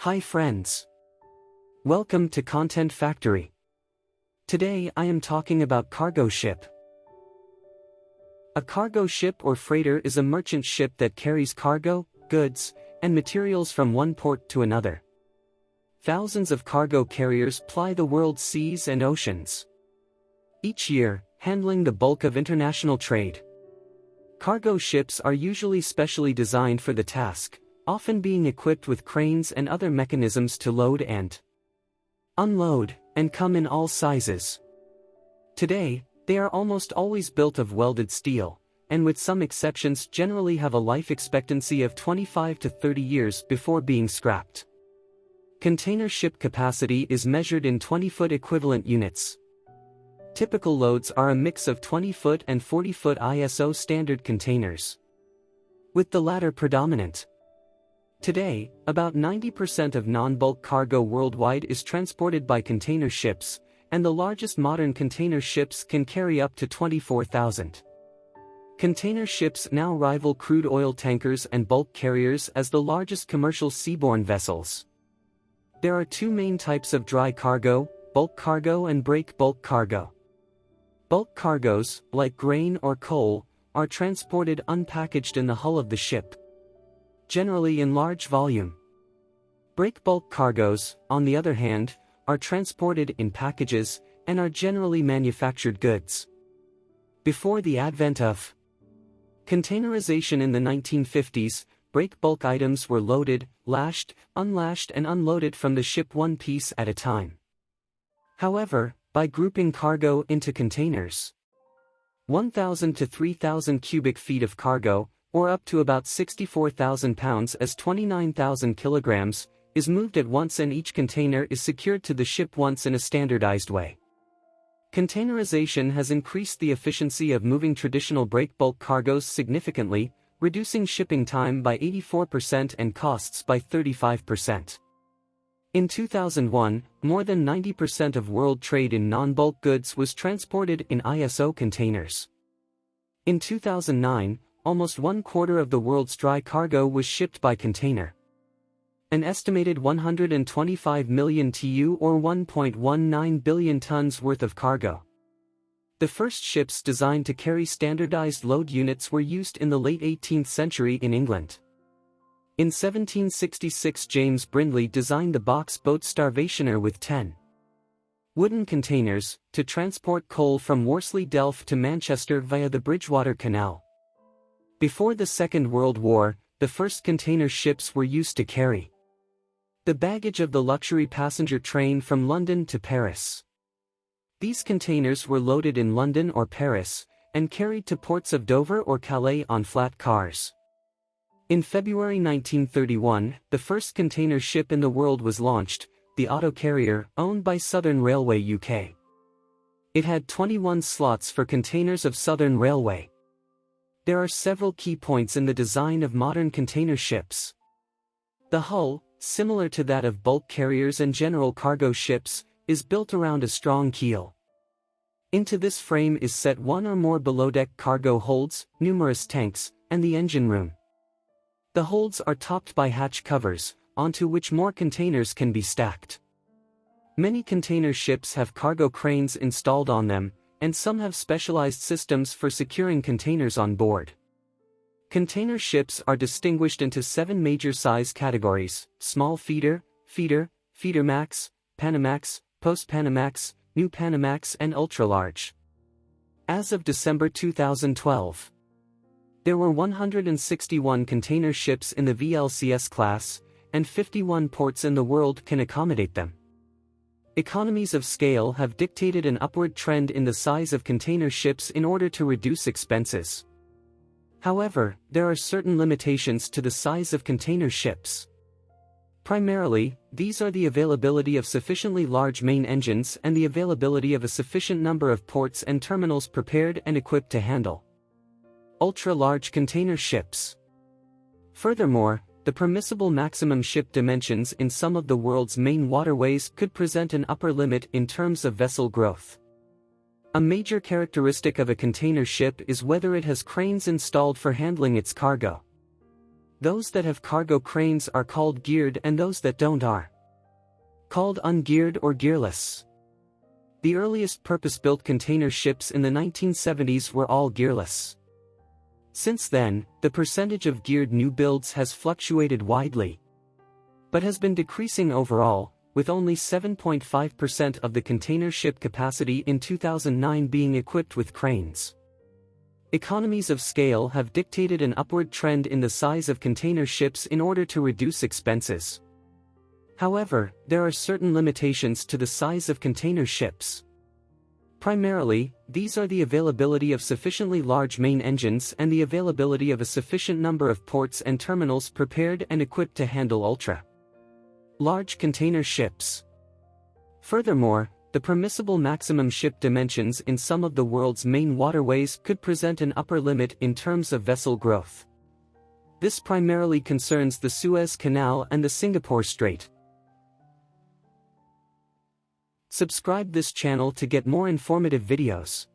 Hi friends. Welcome to Content Factory. Today I am talking about cargo ship. A cargo ship or freighter is a merchant ship that carries cargo, goods, and materials from one port to another. Thousands of cargo carriers ply the world's seas and oceans, each year, handling the bulk of international trade. Cargo ships are usually specially designed for the task, often being equipped with cranes and other mechanisms to load and unload, and come in all sizes. Today, they are almost always built of welded steel, and with some exceptions generally have a life expectancy of 25 to 30 years before being scrapped. Container ship capacity is measured in 20-foot equivalent units. Typical loads are a mix of 20-foot and 40-foot ISO standard containers, with the latter predominant. Today, about 90% of non-bulk cargo worldwide is transported by container ships, and the largest modern container ships can carry up to 24,000. Container ships now rival crude oil tankers and bulk carriers as the largest commercial seaborne vessels. There are two main types of dry cargo, bulk cargo and break bulk cargo. Bulk cargoes, like grain or coal, are transported unpackaged in the hull of the ship, generally in large volume. Break bulk cargoes, on the other hand, are transported in packages, and are generally manufactured goods. Before the advent of containerization in the 1950s, break bulk items were loaded, lashed, unlashed and unloaded from the ship one piece at a time. However, by grouping cargo into containers, 1,000 to 3,000 cubic feet of cargo, or up to about 64,000 pounds as 29,000 kilograms, is moved at once and each container is secured to the ship once in a standardized way. Containerization has increased the efficiency of moving traditional break bulk cargoes significantly, reducing shipping time by 84% and costs by 35%. In 2001, more than 90% of world trade in non-bulk goods was transported in ISO containers. In 2009, almost 1/4 of the world's dry cargo was shipped by container. An estimated 125 million TEU or 1.19 billion tons worth of cargo. The first ships designed to carry standardized load units were used in the late 18th century in England. In 1766, James Brindley designed the box boat Starvationer with 10 wooden containers to transport coal from Worsley Delft to Manchester via the Bridgewater Canal. Before the Second World War, the first container ships were used to carry the baggage of the luxury passenger train from London to Paris. These containers were loaded in London or Paris, and carried to ports of Dover or Calais on flat cars. In February 1931, the first container ship in the world was launched, the Auto Carrier, owned by Southern Railway UK. It had 21 slots for containers of Southern Railway. There are several key points in the design of modern container ships. The hull, similar to that of bulk carriers and general cargo ships, is built around a strong keel. Into this frame is set one or more below-deck cargo holds, numerous tanks, and the engine room. The holds are topped by hatch covers, onto which more containers can be stacked. Many container ships have cargo cranes installed on them, and some have specialized systems for securing containers on board. Container ships are distinguished into 7 major size categories: small feeder, feeder, feeder max, Panamax, post-Panamax, new Panamax and ultra-large. As of December 2012, there were 161 container ships in the VLCS class, and 51 ports in the world can accommodate them. Economies of scale have dictated an upward trend in the size of container ships in order to reduce expenses. However, there are certain limitations to the size of container ships. Primarily, these are the availability of sufficiently large main engines and the availability of a sufficient number of ports and terminals prepared and equipped to handle ultra-large container ships. Furthermore, the permissible maximum ship dimensions in some of the world's main waterways could present an upper limit in terms of vessel growth. A major characteristic of a container ship is whether it has cranes installed for handling its cargo. Those that have cargo cranes are called geared and those that don't are called ungeared or gearless. The earliest purpose-built container ships in the 1970s were all gearless. Since then, the percentage of geared new builds has fluctuated widely, but has been decreasing overall, with only 7.5% of the container ship capacity in 2009 being equipped with cranes. Economies of scale have dictated an upward trend in the size of container ships in order to reduce expenses. However, there are certain limitations to the size of container ships. Primarily, these are the availability of sufficiently large main engines and the availability of a sufficient number of ports and terminals prepared and equipped to handle ultra-large container ships. Furthermore, the permissible maximum ship dimensions in some of the world's main waterways could present an upper limit in terms of vessel growth. This primarily concerns the Suez Canal and the Singapore Strait. Subscribe this channel to get more informative videos.